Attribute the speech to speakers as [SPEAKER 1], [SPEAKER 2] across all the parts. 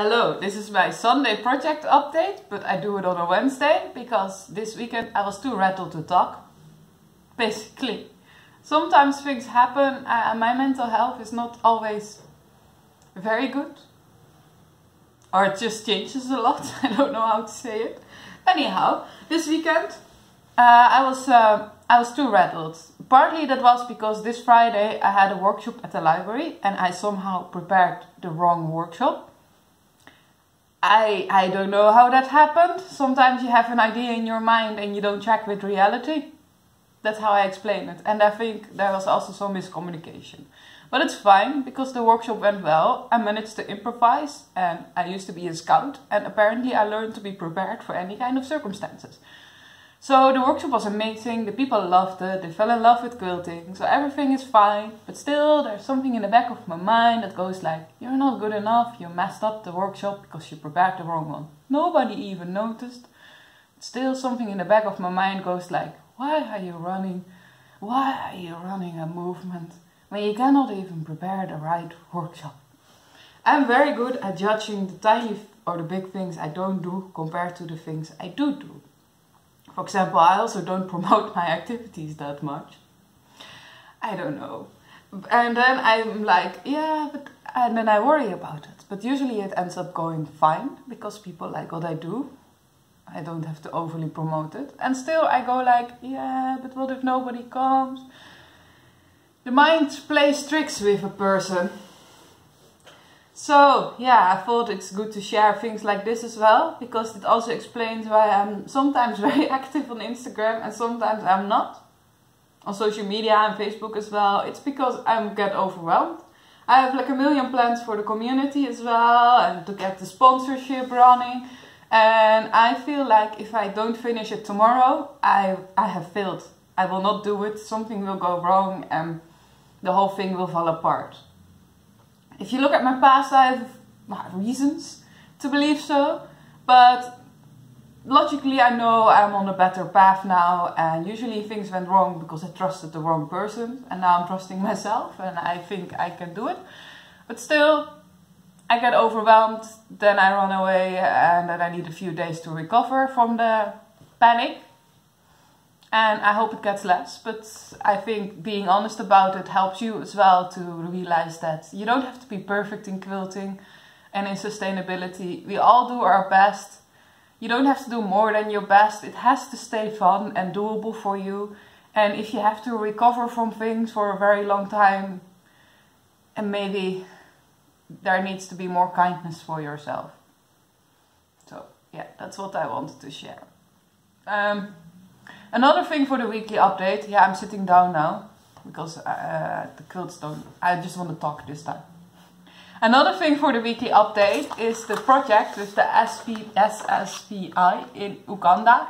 [SPEAKER 1] Hello, this is my Sunday project update, but I do it on a Wednesday because this weekend I was too rattled to talk. Basically, sometimes things happen and my mental health is not always very good. Or it just changes a lot, I don't know how to say it. Anyhow, this weekend I was too rattled. Partly that was because this Friday I had a workshop at the library and I somehow prepared the wrong workshop. I don't know how that happened. Sometimes you have an idea in your mind and you don't check with reality. That's how I explain it. And I think there was also some miscommunication. But it's fine because the workshop went well. I managed to improvise and I used to be a scout and apparently I learned to be prepared for any kind of circumstances. So the workshop was amazing, the people loved it, they fell in love with quilting, so everything is fine. But still there's something in the back of my mind that goes like, you're not good enough, you messed up the workshop because you prepared the wrong one. Nobody even noticed. Still something in the back of my mind goes like, why are you running a movement when you cannot even prepare the right workshop? I'm very good at judging the tiny or the big things I don't do compared to the things I do. For example, I also don't promote my activities that much. I don't know. And then I'm like, yeah, and then I worry about it. But usually it ends up going fine because people like what I do. I don't have to overly promote it. And still I go like, yeah, but what if nobody comes? The mind plays tricks with a person. So yeah, I thought it's good to share things like this as well, because it also explains why I'm sometimes very active on Instagram and sometimes I'm not. On social media and Facebook as well. It's because I get overwhelmed. I have like a million plans for the community as well and to get the sponsorship running. And I feel like if I don't finish it tomorrow, I have failed. I will not do it, something will go wrong and the whole thing will fall apart. If you look at my past, I have reasons to believe so, but logically I know I'm on a better path now, and usually things went wrong because I trusted the wrong person, and now I'm trusting myself and I think I can do it. But still, I get overwhelmed, then I run away, and then I need a few days to recover from the panic. And I hope it gets less, but I think being honest about it helps you as well to realize that you don't have to be perfect in quilting and in sustainability. We all do our best. You don't have to do more than your best. It has to stay fun and doable for you. And if you have to recover from things for a very long time, and maybe there needs to be more kindness for yourself. So yeah, that's what I wanted to share. Another thing for the weekly update, yeah, I'm sitting down now because the quilts don't, I just want to talk this time. Another thing for the weekly update is the project with the SSPI in Uganda.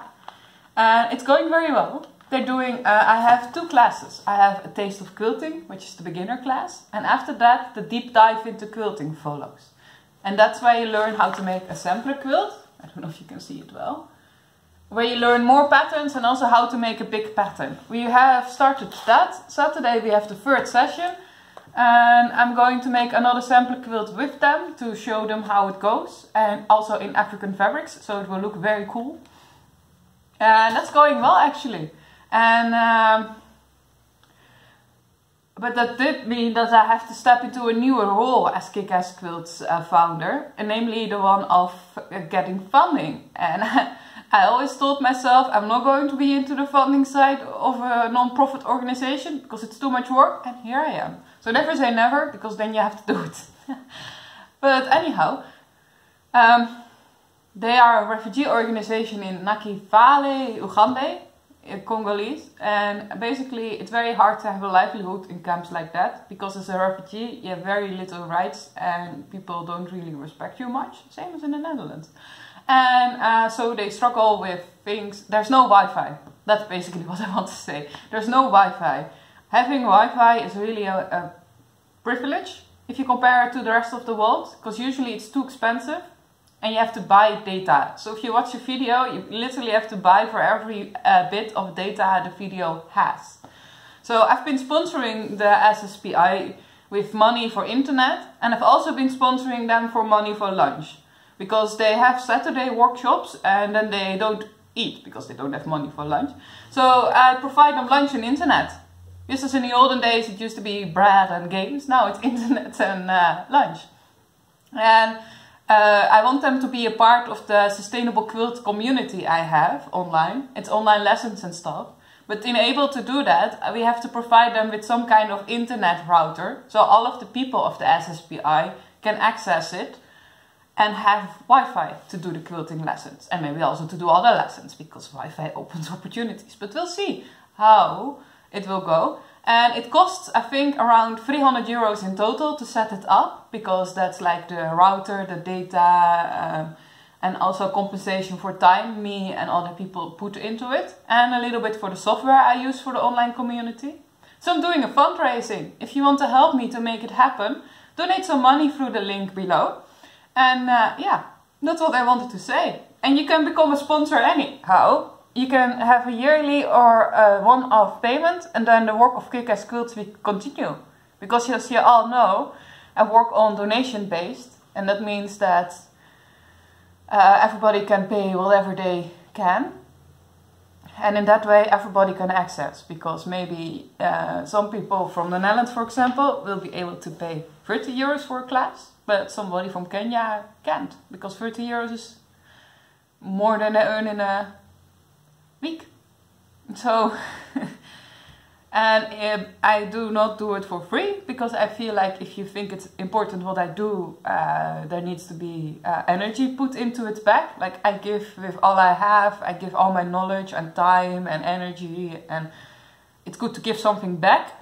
[SPEAKER 1] And it's going very well. They're doing, I have two classes. I have a taste of quilting, which is the beginner class. And after that, the deep dive into quilting follows. And that's where you learn how to make a sampler quilt. I don't know if you can see it well. Where you learn more patterns and also how to make a big pattern. We have started that. Saturday we have the third session. And I'm going to make another sampler quilt with them to show them how it goes. And also in African fabrics, so it will look very cool. And that's going well actually. And but that did mean that I have to step into a newer role as Kick Ass Quilts founder. And namely the one of getting funding. And I always told myself I'm not going to be into the funding side of a non-profit organization because it's too much work, and here I am. So never say never, because then you have to do it. But anyhow, they are a refugee organization in Nakivale, Uganda, Congolese, and basically it's very hard to have a livelihood in camps like that because as a refugee you have very little rights and people don't really respect you much, same as in the Netherlands. And so they struggle with things. There's no Wi-Fi. That's basically what I want to say. There's no Wi-Fi. Having Wi-Fi is really a privilege if you compare it to the rest of the world, because usually it's too expensive and you have to buy data. So if you watch a video, you literally have to buy for every bit of data the video has. So I've been sponsoring the SSPI with money for internet, and I've also been sponsoring them for money for lunch. Because they have Saturday workshops and then they don't eat because they don't have money for lunch. So I provide them lunch and internet. Just as in the olden days it used to be bread and games, now it's internet and lunch. And I want them to be a part of the Sustainable Quilt community I have online. It's online lessons and stuff. But in able to do that, we have to provide them with some kind of internet router. So all of the people of the SSPI can access it and have Wi-Fi to do the quilting lessons. And maybe also to do other lessons, because Wi-Fi opens opportunities. But we'll see how it will go. And it costs, I think, around 300 euros in total to set it up. Because that's like the router, the data, and also compensation for time me and other people put into it. And a little bit for the software I use for the online community. So I'm doing a fundraising. If you want to help me to make it happen, donate some money through the link below. And yeah, that's what I wanted to say. And you can become a sponsor anyhow. You can have a yearly or a one-off payment, and then the work of Kick Ass Quilts will continue. Because as you all know, I work on donation based, and that means that everybody can pay whatever they can. And in that way everybody can access, because maybe some people from the Netherlands, for example, will be able to pay 30 euros for a class, but somebody from Kenya can't, because 30 euros is more than I earn in a week. So, and I do not do it for free, because I feel like if you think it's important what I do, there needs to be energy put into it back. Like I give with all I have, I give all my knowledge and time and energy, and it's good to give something back.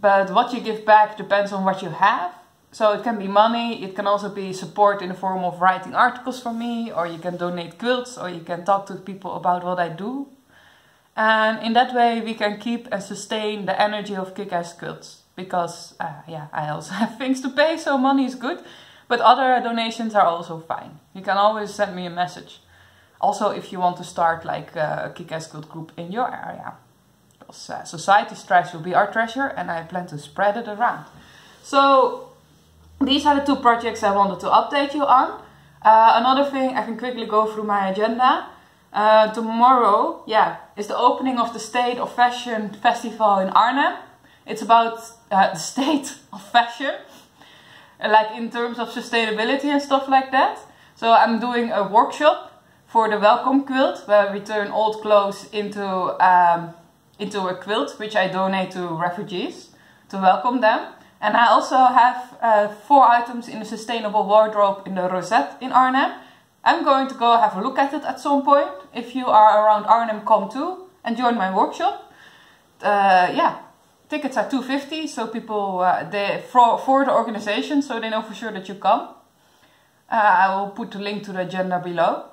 [SPEAKER 1] But what you give back depends on what you have. So it can be money, it can also be support in the form of writing articles for me, or you can donate quilts, or you can talk to people about what I do. And in that way we can keep and sustain the energy of Kick Ass Quilts. Because yeah, I also have things to pay, so money is good. But other donations are also fine. You can always send me a message. Also if you want to start like a Kick Ass Quilt group in your area. Because society's trash will be our treasure, and I plan to spread it around. So these are the two projects I wanted to update you on. Another thing, I can quickly go through my agenda. Tomorrow, yeah, is the opening of the State of Fashion Festival in Arnhem. It's about the state of fashion, like in terms of sustainability and stuff like that. So I'm doing a workshop for the welcome quilt, where we turn old clothes into a quilt, which I donate to refugees to welcome them. And I also have 4 items in the sustainable wardrobe in the Rosette in Arnhem. I'm going to go have a look at it at some point. If you are around Arnhem, come too and join my workshop. Yeah, tickets are 250, so people for the organization, so they know for sure that you come. I will put the link to the agenda below.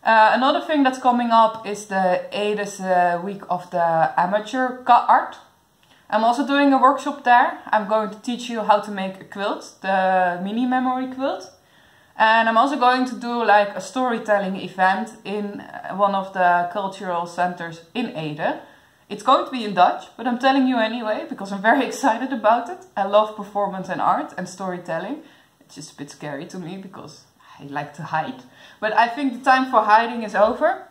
[SPEAKER 1] Another thing that's coming up is the 8th week of the amateur art. I'm also doing a workshop there. I'm going to teach you how to make a quilt, the mini memory quilt. And I'm also going to do like a storytelling event in one of the cultural centers in Ede. It's going to be in Dutch, but I'm telling you anyway, because I'm very excited about it. I love performance and art and storytelling. It's just a bit scary to me, because I like to hide. But I think the time for hiding is over.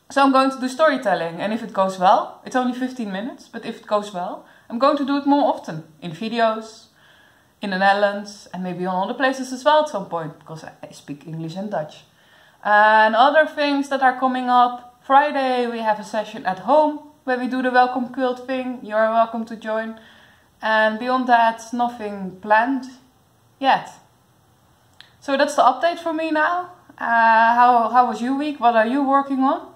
[SPEAKER 1] So I'm going to do storytelling, and if it goes well, it's only 15 minutes, but if it goes well, I'm going to do it more often, in videos, in the Netherlands, and maybe on other places as well at some point, because I speak English and Dutch. And other things that are coming up, Friday we have a session at home, where we do the welcome quilt thing. You are welcome to join. And beyond that, nothing planned yet. So that's the update for me now. How was your week? What are you working on?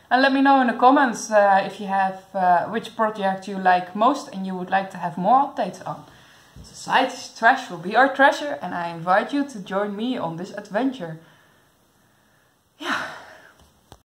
[SPEAKER 1] And let me know in the comments if you have which project you like most and you would like to have more updates on. Society's trash will be our treasure, and I invite you to join me on this adventure. Yeah.